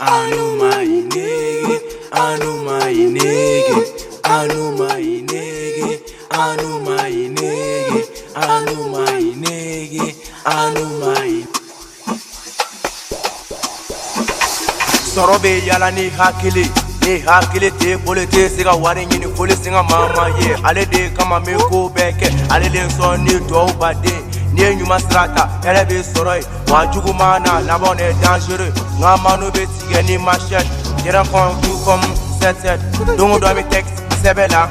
Anuma inege, anuma inege, anuma inege, anuma inege, anuma inege, anuma inege. Sorobe yala ni hakili te polite siga wari nyini foli singa mama ye ale de kama me ko beke ale le so ni do bade ni nyuma strata ele be soroi wajugu mana labone dangereux ngama no be tige ni machette dira kon du comme set dongo do mi text sebela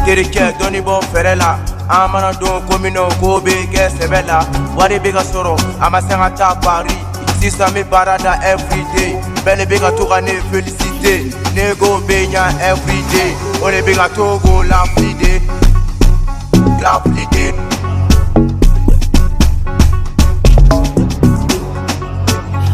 kerike doni bo ferela amana don komino ko be ke sebela wari be ga soro amasenga ta Paris si ça me barada every day belle bega to gane félicité nego benya every day ole bega to go la fide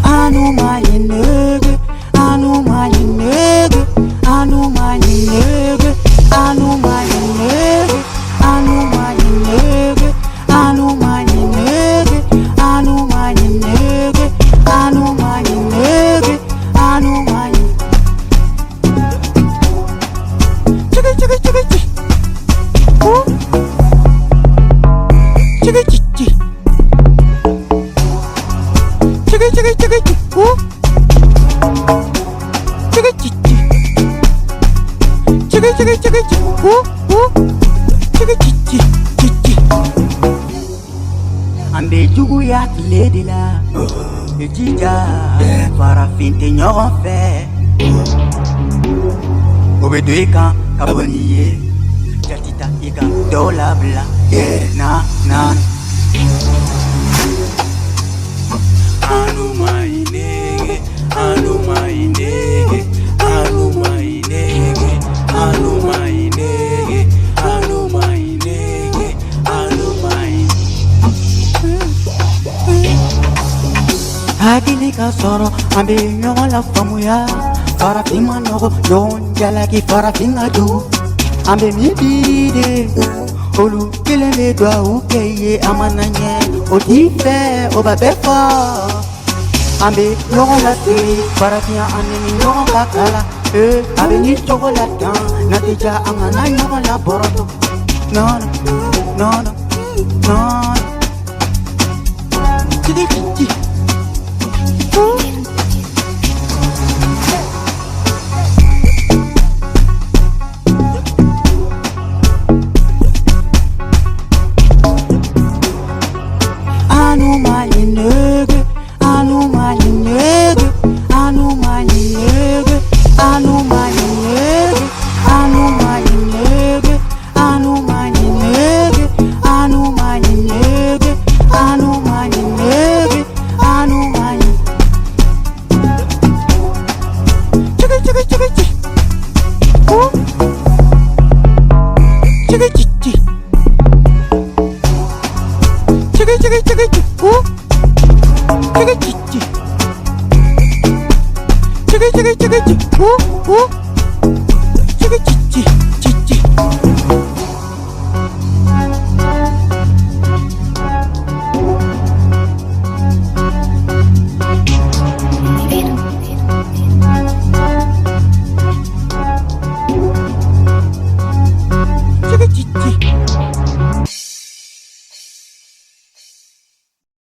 anuma inege anuma inege anuma inege anuma inege anuma inege anuma inege anuma inege anuma inege anuma chiki chiki chiki chiki oh chiki chiki chiki chiki chiki chiki oh chiki chiki chiki chiki chiki chiki oh chiki chiki chiki ambe jugu ya lady la ejija farafinte ɲɔgɔn fɛ o bɛ don i kan ka bɔ n'i ye jati ta i kan dɔw labila na Anuma inege, anuma inege, anuma inege, anuma inege, anuma inege, anuma inege. hakili ka sɔrɔ an bɛ ɲɔgɔn la faamuya farafin ma nɔgɔ ɲɔgɔn jalaki farafin ka jugu an bɛ min biri de olu kelen bɛ duwawu kɛ i ye a mana ɲɛ o t'i fɛ o b'a bɛɛ fɔ an bɛ ɲɔgɔn lasiri farafinya an ni ɲɔgɔn ka kala a bɛ ni cogo la tan natija an kana ɲɔgɔn la bɔrɔtɔ nɔnɔ nɔnɔ nɔnɔ tigi tigi anuma inege anuma inege anuma inege anuma inege anuma inege anuma inege anuma inege anuma inege anuma chiki chiki chiki chiki oh chiki chiki chiki chiki chiki chiki oh chiki chiki chiki chiki chiki chiki oh